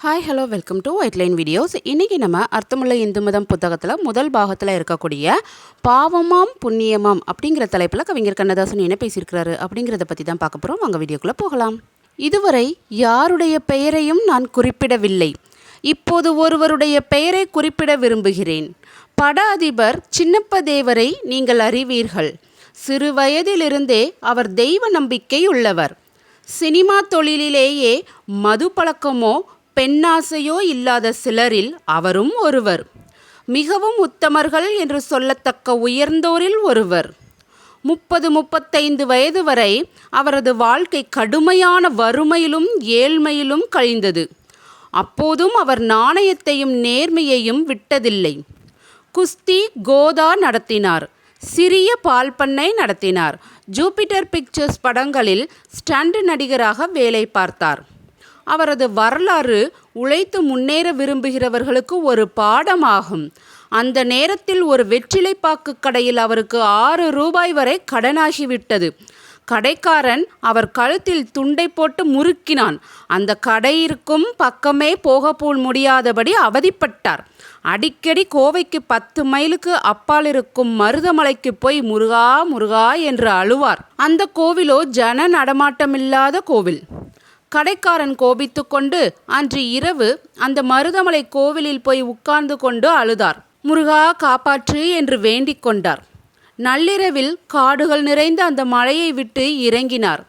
Hi hello welcome to white line videos. இன்றைக்கி நம்ம அர்த்தமுள்ள இந்து மதம் புத்தகத்தில் முதல் பாகத்தில் இருக்கக்கூடிய பாவமாம் புண்ணியமாம் அப்படிங்கிற தலைப்பில் கவிஞர் கண்ணதாசன் என்ன பேசியிருக்கிறாரு அப்படிங்கிறத பற்றி தான் பார்க்க போகிறோம். வாங்க வீடியோக்குள்ளே போகலாம். இதுவரை யாருடைய பெயரையும் நான் குறிப்பிடவில்லை. இப்போது ஒருவருடைய பெயரை குறிப்பிட விரும்புகிறேன். பட அதிபர் சின்னப்ப தேவரை நீங்கள் அறிவீர்கள். சிறு வயதிலிருந்தே அவர் தெய்வ நம்பிக்கை உள்ளவர். சினிமா தொழிலிலேயே மது பழக்கமோ பெண்ணாசையோ இல்லாத சிலரில் அவரும் ஒருவர். மிகவும் உத்தமர்கள் என்று சொல்லத்தக்க உயர்ந்தோரில் ஒருவர். 30-35 வயது வரை அவரது வாழ்க்கை கடுமையான வறுமையிலும் ஏழ்மையிலும் கழிந்தது. அப்போதும் அவர் நாணயத்தையும் நேர்மையையும் விட்டதில்லை. குஸ்தி கோதா நடத்தினார். சிறிய பால் பண்ணை நடத்தினார். ஜூபிட்டர் பிக்சர்ஸ் படங்களில் ஸ்டண்ட் நடிகராக வேலை பார்த்தார். அவரது வரலாறு உழைத்து முன்னேற விரும்புகிறவர்களுக்கு ஒரு பாடமாகும். அந்த நேரத்தில் ஒரு வெற்றிலைப்பாக்கு கடையில் அவருக்கு 6 ரூபாய் வரை கடனாகிவிட்டது. கடைக்காரன் அவர் கழுத்தில் துண்டை போட்டு முறுக்கினான். அந்த கடையிற்கும் பக்கமே போக முடியாதபடி அவதிப்பட்டார். அடிக்கடி கோவைக்கு 10 மைலுக்கு அப்பால் இருக்கும் மருதமலைக்கு போய் முருகா முருகா என்று அழுவார். அந்த கோவிலோ ஜன நடமாட்டமில்லாத கோவில். கடைக்காரன் கோபித்து கொண்டு அன்று இரவு அந்த மருதமலை கோவிலில் போய் உட்கார்ந்து கொண்டு அழுதார். முருகா காப்பாற்று என்று வேண்டிக் கொண்டார். நள்ளிரவில் காடுகள் நிறைந்த அந்த மலையை விட்டு இறங்கினார்.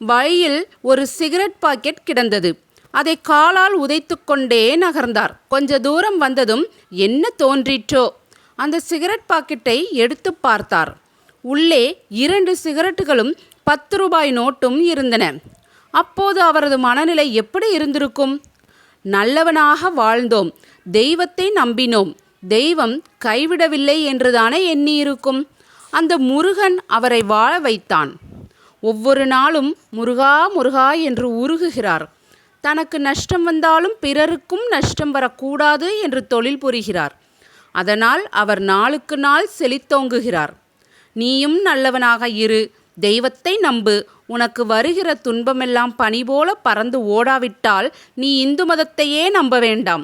வழியில் ஒரு சிகரெட் பாக்கெட் கிடந்தது. அதை காலால் உதைத்து கொண்டே நகர்ந்தார். கொஞ்ச தூரம் வந்ததும் என்ன தோன்றிற்றோ அந்த சிகரெட் பாக்கெட்டை எடுத்து பார்த்தார். உள்ளே 2 சிகரெட்டுகளும் 10 ரூபாய் நோட்டும் இருந்தன. அப்போது அவரது மனநிலை எப்படி இருந்திருக்கும்? நல்லவனாக வாழ்ந்தோம், தெய்வத்தை நம்பினோம், தெய்வம் கைவிடவில்லை என்றுதானே எண்ணியிருக்கும். அந்த முருகன் அவரை வாழ வைத்தான். ஒவ்வொரு நாளும் முருகா முருகா என்று உருகுகிறார். தனக்கு நஷ்டம் வந்தாலும் பிறருக்கும் நஷ்டம் வரக்கூடாது என்று தொழில் புரிகிறார். அதனால் அவர் நாளுக்கு நாள் செழித்தோங்குகிறார். நீயும் நல்லவனாக இரு, தெய்வத்தை நம்பு, உனக்கு வருகிற துன்பமெல்லாம் பனி போல பறந்து ஓடாவிட்டால் நீ இந்து மதத்தையே நம்ப வேண்டாம்.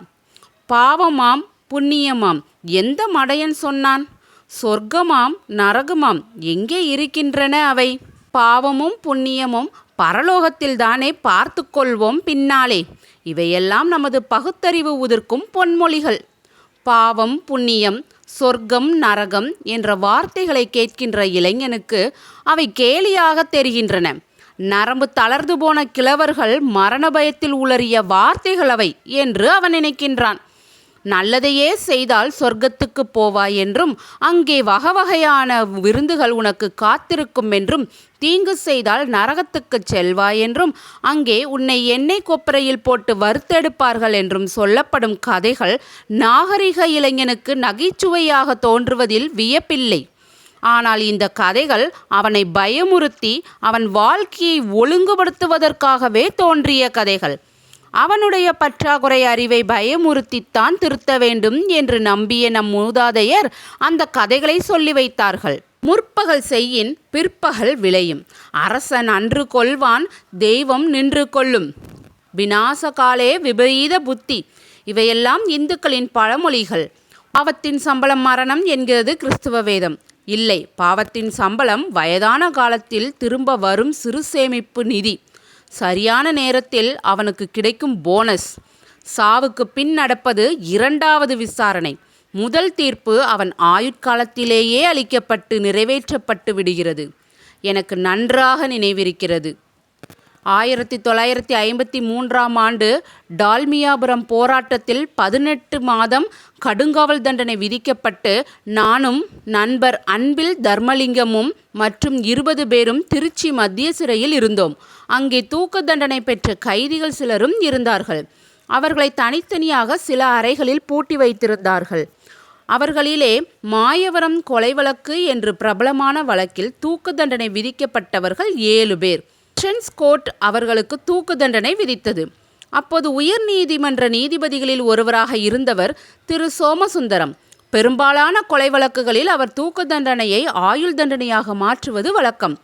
பாவமாம் புண்ணியமாம் எந்த மடையன் சொன்னான்? சொர்க்கமாம் நரகமாம் எங்கே இருக்கின்றன அவை? பாவமும் புண்ணியமும் பரலோகத்தில்தானே பார்த்து கொள்வோம் பின்னாலே. இவையெல்லாம் நமது பகுத்தறிவு உதிர்க்கும் பொன்மொழிகள். பாவம் புண்ணியம் சொர்க்கம் நரகம் என்ற வார்த்தைகளை கேட்கின்ற இளைஞனுக்கு அவை கேலியாக தெரிகின்றன. நரம்பு தளர்ந்து போன கிழவர்கள் மரண பயத்தில் உளறிய வார்த்தைகள் அவை என்று அவன் நினைக்கின்றான். நல்லதையே செய்தால் சொர்க்கத்துக்கு போவாய் என்றும் அங்கே வகையான விருந்துகள் உனக்கு காத்திருக்கும் என்றும், தீங்கு செய்தால் நரகத்துக்கு செல்வாய் என்றும், அங்கே உன்னை எண்ணெய் கொப்பரையில் போட்டு வறுத்தெடுப்பார்கள் என்றும் சொல்லப்படும் கதைகள் நாகரிக இளைஞனுக்கு நகைச்சுவையாக தோன்றுவதில் வியப்பில்லை. ஆனால் இந்த கதைகள் அவனை பயமுறுத்தி அவன் வாழ்க்கையை ஒழுங்குபடுத்துவதற்காகவே தோன்றிய கதைகள். அவனுடைய பற்றாக்குறை அறிவை பயமுறுத்தித்தான் திருத்த வேண்டும் என்று நம்பிய நம் மூதாதையர் அந்த கதைகளை சொல்லி வைத்தார்கள். முற்பகல் செய்யின் பிற்பகல் விளையும். அரசன் அன்று கொள்வான், தெய்வம் நின்று கொள்ளும். விநாசகாலே விபரீத புத்தி. இவையெல்லாம் இந்துக்களின் பழமொழிகள். பாவத்தின் சம்பளம் மரணம் என்கிறது கிறிஸ்துவ வேதம். இல்லை, பாவத்தின் சம்பளம் வயதான காலத்தில் திரும்ப வரும் சிறு சேமிப்பு நிதி. சரியான நேரத்தில் அவனுக்கு கிடைக்கும் போனஸ். சாவுக்கு பின் நடப்பது 2வது விசாரணை. முதல் தீர்ப்பு அவன் ஆயுட்காலத்திலேயே அளிக்கப்பட்டு நிறைவேற்றப்பட்டு விடுகிறது. எனக்கு நன்றாக நினைவிருக்கிறது. 1953ஆம் ஆண்டு டால்மியாபுரம் போராட்டத்தில் 18 மாதம் கடுங்காவல் தண்டனை விதிக்கப்பட்டு நானும் நண்பர் அன்பில் தர்மலிங்கமும் மற்றும் 20 பேரும் திருச்சி மத்திய சிறையில் இருந்தோம். அங்கே தூக்கு தண்டனை பெற்ற கைதிகள் சிலரும் இருந்தார்கள். அவர்களை தனித்தனியாக சில அறைகளில் பூட்டி வைத்திருந்தார்கள். அவர்களிலே மாயவரம் கொலை வழக்கு என்று பிரபலமான வழக்கில் தூக்கு தண்டனை விதிக்கப்பட்டவர்கள் 7 பேர். கோர்ட் அவர்களுக்கு தூக்கு தண்டனை விதித்தது. அப்போது உயர் நீதிமன்ற நீதிபதிகளில் ஒருவராக இருந்தவர் திரு சோமசுந்தரம். பெரும்பாலான கொலை வழக்குகளில் அவர் தூக்கு தண்டனையை ஆயுள் தண்டனையாக மாற்றுவது வழக்கம்.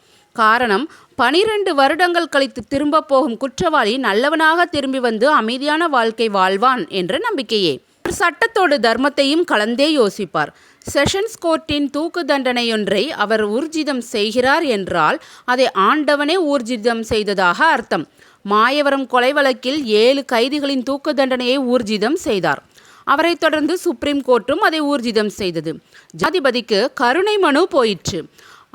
காரணம் 12 வருடங்கள் கழித்து திரும்ப போகும் குற்றவாளி நல்லவனாக திரும்பி வந்து அமைதியான வாழ்க்கை வாழ்வான் என்ற நம்பிக்கையே. சட்டத்தோடு தர்மத்தையும் கலந்தே யோசிப்பார். செஷன்ஸ் கோர்ட்டின் தூக்கு தண்டனையொன்றை அவர் ஊர்ஜிதம் செய்கிறார் என்றால் அதை ஆண்டவனே ஊர்ஜிதம் செய்ததாக அர்த்தம். மாயவரம் கொலை வழக்கில் 7 கைதிகளின் தூக்கு தண்டனையை ஊர்ஜிதம் செய்தார். அவரை தொடர்ந்து சுப்ரீம் கோர்ட்டும் அதை ஊர்ஜிதம் செய்தது. ஜனாதிபதிக்கு கருணை மனு போயிற்று.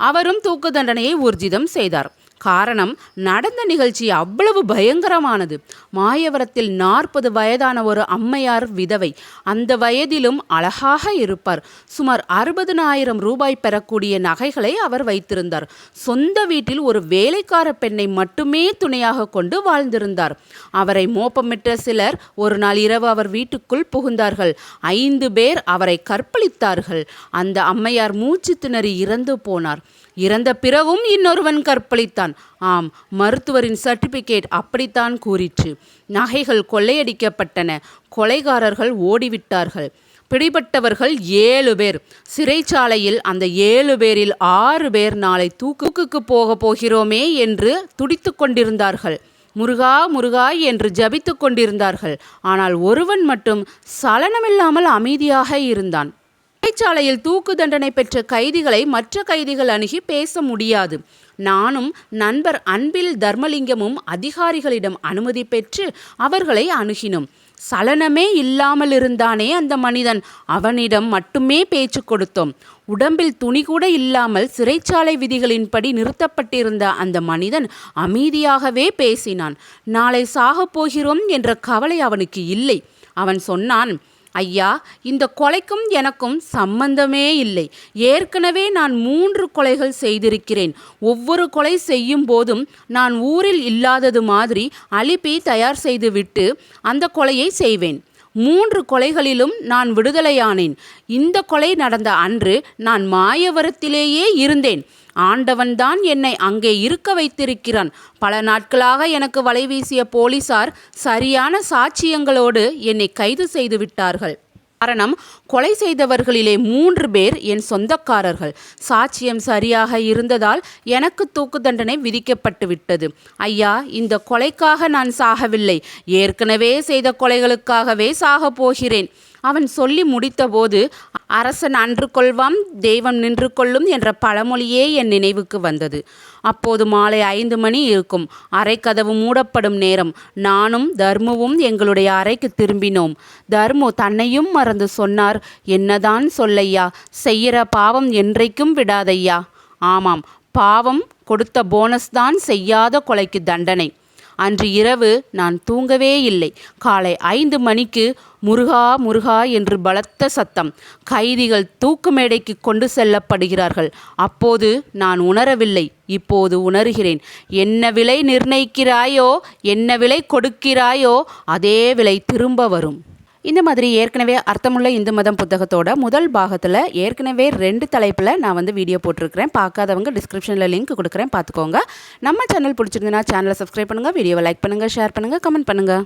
அவரும் தூக்கு தண்டனையை ஊர்ஜிதம் செய்தார். காரணம், நடந்த நிகழ்ச்சி அவ்வளவு பயங்கரமானது. மாயவரத்தில் 40 வயதான ஒரு அம்மையார் விதவை. அந்த வயதிலும் அழகாக இருப்பார். சுமார் 60,000 ரூபாய் பெறக்கூடிய நகைகளை அவர் வைத்திருந்தார். சொந்த வீட்டில் ஒரு வேலைக்கார பெண்ணை மட்டுமே துணையாக கொண்டு வாழ்ந்திருந்தார். அவரை மோப்பமிட்ட சிலர் ஒரு நாள் இரவு அவர் வீட்டுக்குள் புகுந்தார்கள். 5 பேர் அவரை கற்பழித்தார்கள். அந்த அம்மையார் மூச்சு திணறி இறந்து போனார். இறந்த பிறகும் இன்னொருவன் கற்பழித்தான். ஆம், மருத்துவரின் சர்டிபிகேட் அப்படித்தான் கூறிற்று. நகைகள் கொள்ளையடிக்கப்பட்டன. கொலைகாரர்கள் ஓடிவிட்டார்கள். பிடிபட்டவர்கள் 7 பேர். சிறைச்சாலையில் அந்த 7 பேரில் 6 பேர் நாளை தூக்குக்கு போகிறோமே என்று துடித்து கொண்டிருந்தார்கள். முருகா முருகா என்று ஜபித்து கொண்டிருந்தார்கள். ஆனால் ஒருவன் மட்டும் சலனமில்லாமல் அமைதியாக இருந்தான். சிறைச்சாலையில் தூக்கு தண்டனை பெற்ற கைதிகளை மற்ற கைதிகள் அணுகி பேச முடியாது. நானும் நண்பர் அன்பில் தர்மலிங்கமும் அதிகாரிகளிடம் அனுமதி பெற்று அவர்களை அணுகினோம். சலனமே இல்லாமல் இருந்தானே அந்த மனிதன், அவனிடம் மட்டுமே பேச்சு கொடுத்தோம். உடம்பில் துணி கூட இல்லாமல் சிறைச்சாலை விதிகளின்படி நிறுத்தப்பட்டிருந்த அந்த மனிதன் அமைதியாகவே பேசினான். நாளை சாகப் போகிறோம் என்ற கவலை அவனுக்கு இல்லை. அவன் சொன்னான், ஐயா, இந்த கொலைக்கும் எனக்கும் சம்பந்தமே இல்லை. ஏற்கனவே நான் 3 கொலைகள் செய்திருக்கிறேன். ஒவ்வொரு கொலை செய்யும் போதும் நான் ஊரில் இல்லாதது மாதிரி அலிப்பி தயார் செய்துவிட்டு அந்த கொலையை செய்வேன். 3 கொலைகளிலும் நான் விடுதலையானேன். இந்த கொலை நடந்த அன்று நான் மாயவரத்திலேயே இருந்தேன். ஆண்டவன்தான் என்னை அங்கே இருக்க வைத்திருக்கிறான். பல நாட்களாக எனக்கு வலை வீசிய போலீசார் சரியான சாட்சியங்களோடு என்னை கைது செய்து விட்டார்கள். காரணம், கொலை செய்தவர்களிலே 3 பேர் என் சொந்தக்காரர்கள். சாட்சியம் சரியாக இருந்ததால் எனக்கு தூக்கு தண்டனை விதிக்கப்பட்டு விட்டது. ஐயா, இந்த கொலைக்காக நான் சாகவில்லை. ஏற்கனவே செய்த கொலைகளுக்காகவே சாகப் போகிறேன். அவன் சொல்லி முடித்தபோது, அரசன் அன்று கொள்வான், தெய்வம் நின்று கொள்ளும் என்ற பழமொழியே என் நினைவுக்கு வந்தது. அப்போது மாலை 5 மணி இருக்கும். அறைக்கதவு மூடப்படும் நேரம். நானும் தர்முவும் எங்களுடைய அறைக்கு திரும்பினோம். தர்மு தன்னையும் மறந்து சொன்னார், என்னதான் சொல்லையா, செய்கிற பாவம் என்றைக்கும் விடாதையா. ஆமாம், பாவம் கொடுத்த போனஸ் தான் செய்யாத கொலைக்கு தண்டனை. அன்று இரவு நான் தூங்கவே இல்லை. காலை 5 மணிக்கு முருகா முருகா என்று பலத்த சத்தம். கைதிகள் தூக்கு மேடைக்கு கொண்டு செல்லப்படுகிறார்கள். அப்போது நான் உணரவில்லை. இப்போது உணர்கிறேன். என்ன விலை நிர்ணயிக்கிறாயோ, என்ன விலை கொடுக்கிறாயோ, அதே விலை திரும்ப வரும். இந்த மாதிரி ஏற்கனவே அர்த்தமுள்ள இந்து மதம் புத்தகத்தோட முதல் பாகத்தில் ஏற்கனவே 2 தலைப்பில் நான் வீடியோ போட்டிருக்கிறேன். பார்க்காதவங்க டிஸ்கிரிப்ஷனில் லிங்க் கொடுக்குறேன், பார்த்துக்கோங்க. நம்ம சேனல் பிடிச்சிருந்ததுன்னா சேனலை சப்ஸ்கிரைப் பண்ணுங்கள், வீடியோவை லைக் பண்ணுங்கள், ஷேர் பண்ணுங்கள், கமெண்ட் பண்ணுங்கள்.